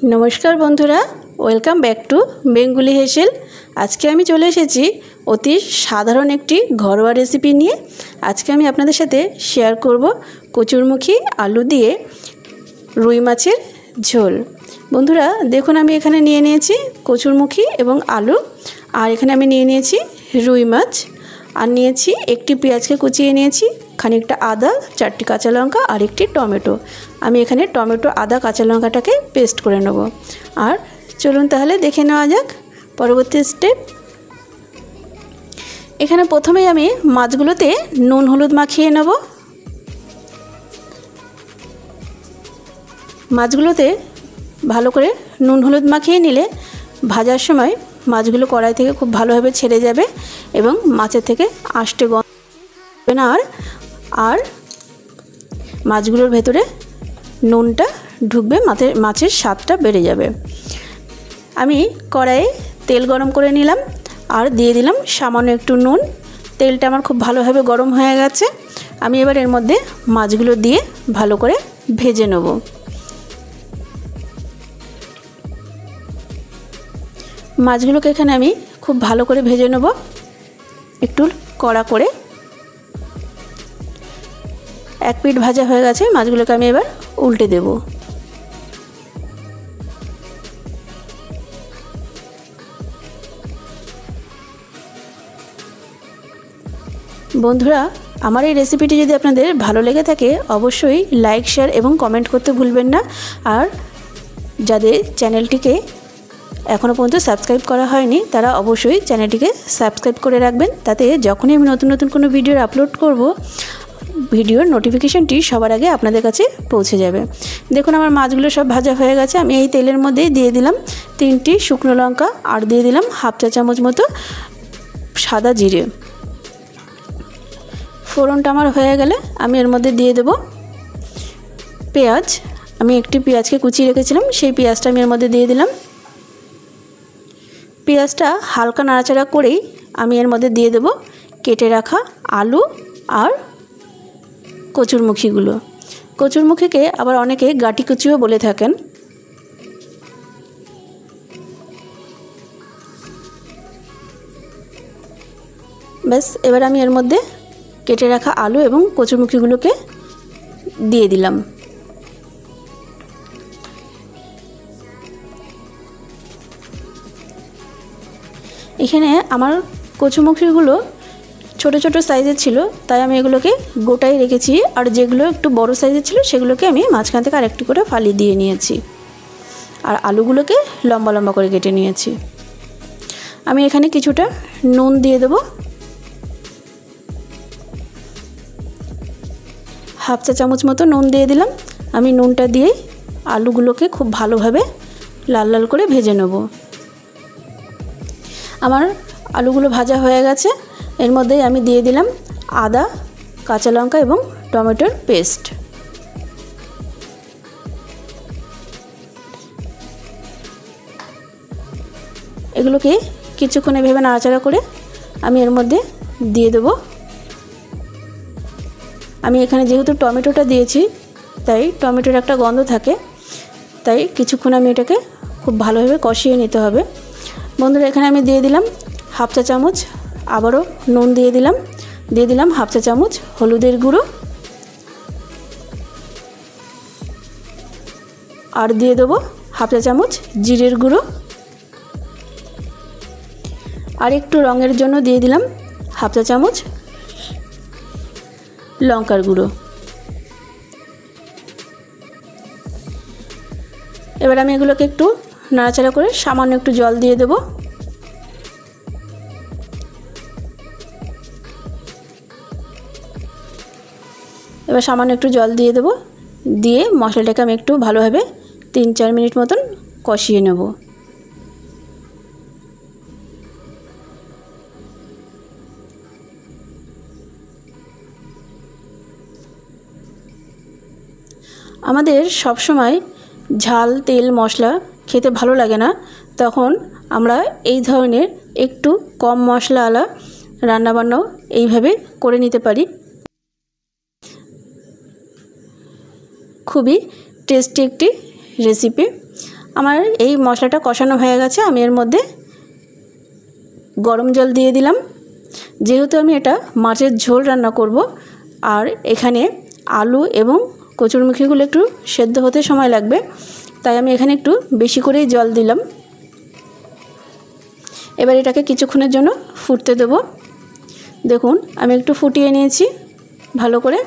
नमस्कार बंधुरा welcome back to बेंगुली हेसेल। आज के आमी चले एसेछि अति साधारण एकटी घरोया रेसिपि निये। आज के आमी आपनादेर साथे शेयर करब कचुरमुखी आलू दिए रुई माछेर झोल। बंधुरा देखुन आमी एखाने निये नियेछि कचुरमुखी एबं आलू और एखाने आमी निये नियेछि रुई माछ और नियेछि एकटी पेঁয়াজ के कुचिए नियेछि, खानिकटा आदा, 4टी काँचा लंका और एकटी टमेटो। आमी एखाने टमेटो आदा काँचा लंकाटाके पेस्ट करे नेब। और चलुन ताहले देखे नेওয়া যাক परवर्ती स्टेप। एखाने प्रथमेই आमी माछगुलोते नुन हलुद माखिए नेब। माछगुलोते भालो करे नुन हलुद माखिए निले भाजार समय माछगुलो कड़ाई थेके खूब भालोभाबे छेड़े जाबे एबं माछेर थेके आष्टे गन्ध ना और माछगुलोर भेतरे नुनटा ढुकबे, माछेर स्वादटा बेड़े जाबे। आमी कड़ाई तेल गरम करे निलाम और दिए दिलाम सामान्य एकटू नुन। तेलटा आमार खूब भालोभाबे गरम हये गेछे। आमी एबार एर मध्ये माछगुलो दिए भालो करे भेजे नेब। माछगुलोके एखाने आमी खूब भालो करे भेजे नेब एकटू कड़ा करे। एक पिठ भाजा हये गेछे, माछगुलोके आमी एबार उल्टे देब। बंधुरा आमार এই রেসিপিটি যদি আপনাদের ভালো লেগে থাকে অবশ্যই লাইক শেয়ার এবং কমেন্ট করতে ভুলবেন না। আর যাদের চ্যানেলটিকে এখনো পর্যন্ত সাবস্ক্রাইব করা হয়নি তারা অবশ্যই চ্যানেলটিকে সাবস্ক্রাইব করে রাখবেন, তাতে যখনই আমি নতুন নতুন কোনো ভিডিও আপলোড করব ভিডিওর নোটিফিকেশনটি সবার আগে আপনাদের কাছে পৌঁছে যাবে। দেখুন আমার মাছগুলো সব ভাজা হয়ে গেছে। আমি এই তেলের মধ্যে দিয়ে দিলাম 3টি শুকনো লঙ্কা আর দিয়ে দিলাম হাফ চা চামচ মতো সাদা জিরে। ফোড়নটা আমার হয়ে গেলে আমি এর মধ্যে দিয়ে দেব পেঁয়াজ। আমি একটি পেঁয়াজকে কুচিয়ে রেখেছিলাম, সেই পেঁয়াজটা আমি এর মধ্যে দিয়ে দিলাম। পেঁয়াজটা হালকা নাড়াচাড়া করেই আমি এর মধ্যে দিয়ে দেব কেটে রাখা আলু আর কচুরমুখীগুলো। কচুরমুখীকে আবার অনেকে গাটি কচুও বলে থাকেন। ব্যাস এবার আমি এর মধ্যে কেটে রাখা আলু এবং কচুরমুখীগুলোকে দিয়ে দিলাম। এখানে আমার কচুরমুখীগুলো ছোট ছোট সাইজের ছিল, তাই আমি এগুলোকে গোটাই রেখেছি। আর যেগুলো একটু বড় সাইজের ছিল সেগুলোকে আমি মাঝখান থেকে আরেকটু করে ফালি দিয়ে নিয়েছি। আর আলুগুলোকে লম্বা লম্বা করে কেটে নিয়েছি। আমি এখানে কিছুটা নুন দিয়ে দেব, হাফ চা চামচ মতো নুন দিয়ে দিলাম। আমি নুনটা দিয়েই আলুগুলোকে খুব ভালোভাবে লাল লাল করে ভেজে নেব। আমার আলুগুলো ভাজা হয়ে গেছে। এর মধ্যেই আমি দিয়ে দিলাম আদা, কাঁচা লঙ্কা এবং টমেটোর পেস্ট। এগুলোকে কিছুক্ষণ এভাবে নাড়াচাড়া করে আমি এর মধ্যে দিয়ে দেব। আমি এখানে যেহেতু টমেটোটা দিয়েছি তাই টমেটোর একটা গন্ধ থাকে, তাই কিছুক্ষণ আমি এটাকে খুব ভালোভাবে কষিয়ে নিতে হবে। বন্ধুরা এখানে আমি দিয়ে দিলাম হাফ চা চামচ আবারও নুন দিয়ে দিলাম হাফ চা চামচ হলুদের গুঁড়ো আর দিয়ে দেবো হাফ চা চামচ জিরের গুঁড়ো আর একটু রঙের জন্য দিয়ে দিলাম হাফ চা চামচ লঙ্কার গুঁড়ো। এবার আমি এগুলোকে একটু নাড়াচাড়া করে সামান্য একটু জল দিয়ে দেব। এবার সামান্য একটু জল দিয়ে দেব, দিয়ে মশলাটাকে আমি একটু ভালোভাবে 3-4 মিনিট মতন কষিয়ে নেব। আমাদের সব সময় ঝাল তেল মশলা খেতে ভালো লাগে না, তখন আমরা এই ধরনের একটু কম মশলাওয়ালা রান্নাবান্নাও এইভাবে করে নিতে পারি। খুবই টেস্টি একটি রেসিপি। আমার এই মশলাটা কষানো হয়ে গেছে। আমি এর মধ্যে গরম জল দিয়ে দিলাম। যেহেতু আমি এটা মাছের ঝোল রান্না করব, আর এখানে আলু এবং কচুরমুখিগুলো একটু সেদ্ধ হতে সময় লাগবে, তাই আমি এখানে একটু বেশি করেই জল দিলাম। এবার এটাকে কিছুক্ষণের জন্য ফুটতে দেব। দেখুন আমি একটু ফুটিয়ে নিয়েছি ভালো করে।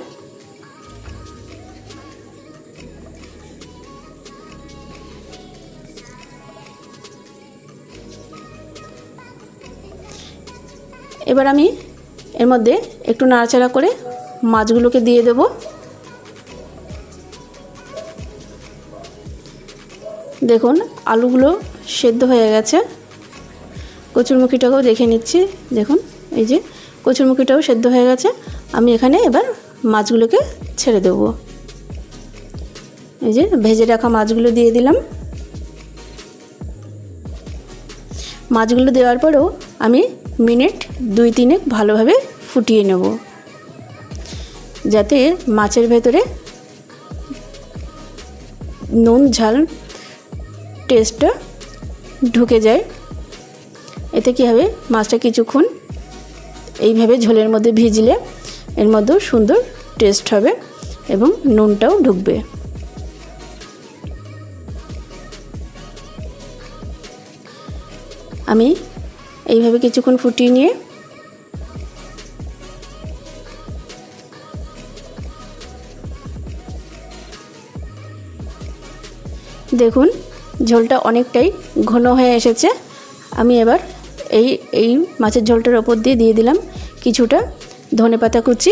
এবার আমি এর মধ্যে একটু নাড়াচাড়া করে মাছগুলোকে দিয়ে দেব। দেখুন আলুগুলো সেদ্ধ হয়ে গেছে। কচুরমুখিটাকেও দেখে নিচ্ছি। দেখুন এই যে কচুরমুখিটাও সেদ্ধ হয়ে গেছে। আমি এখানে এবার মাছগুলোকে ছেড়ে দেব। এই যে ভেজে রাখা মাছগুলো দিয়ে দিলাম। মাছগুলো দেওয়ার পরেও আমি মিনিট 2-3 ভালোভাবে ফুটিয়ে নেব, যাতে মাছের ভেতরে নুন ঝাল টেস্টটা ঢুকে যায়। এতে কী হবে, মাছটা কিছুক্ষণ এইভাবে ঝোলের মধ্যে ভিজলে এর মধ্যেও সুন্দর টেস্ট হবে এবং নুনটাও ঢুকবে। আমি এইভাবে কিছুক্ষণ ফুটিয়ে নিয়ে দেখুন ঝোলটা অনেকটাই ঘন হয়ে এসেছে। আমি এবার এই মাছের ঝোলটার ওপর দিয়ে দিলাম কিছুটা ধনেপাতা কুচি।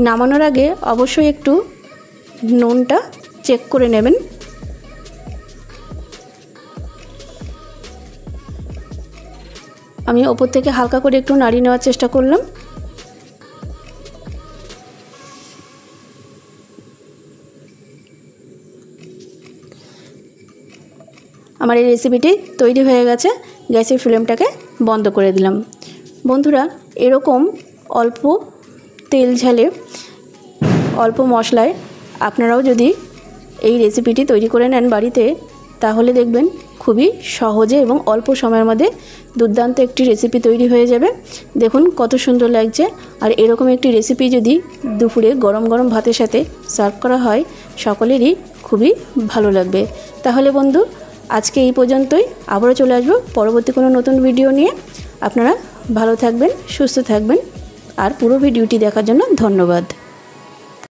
নামানোর আগে অবশ্যই একটু নুনটা চেক করে নেবেন। আমি ওপর থেকে হালকা করে একটু নাড়িয়ে নেওয়ার চেষ্টা করলাম। আমার এই রেসিপিটি তৈরি হয়ে গেছে। গ্যাসের ফ্লেমটাকে বন্ধ করে দিলাম। বন্ধুরা, এরকম অল্প তেল ঝালে অল্প মশলায় আপনারাও যদি এই রেসিপিটি তৈরি করে নেন বাড়িতে, তাহলে দেখবেন খুবই সহজে এবং অল্প সময়ের মধ্যে দুর্দান্ত একটি রেসিপি তৈরি হয়ে যাবে। দেখুন কত সুন্দর লাগছে। আর এরকম একটি রেসিপি যদি দুপুরে গরম গরম ভাতের সাথে সার্ভ করা হয়, সকলেরই খুবই ভালো লাগবে। তাহলে বন্ধু, আজকে এই পর্যন্তই। আবারও চলে আসবো পরবর্তী কোনো নতুন ভিডিও নিয়ে। আপনারা ভালো থাকবেন, সুস্থ থাকবেন, আর পুরো ভিডিওটি দেখার জন্য ধন্যবাদ।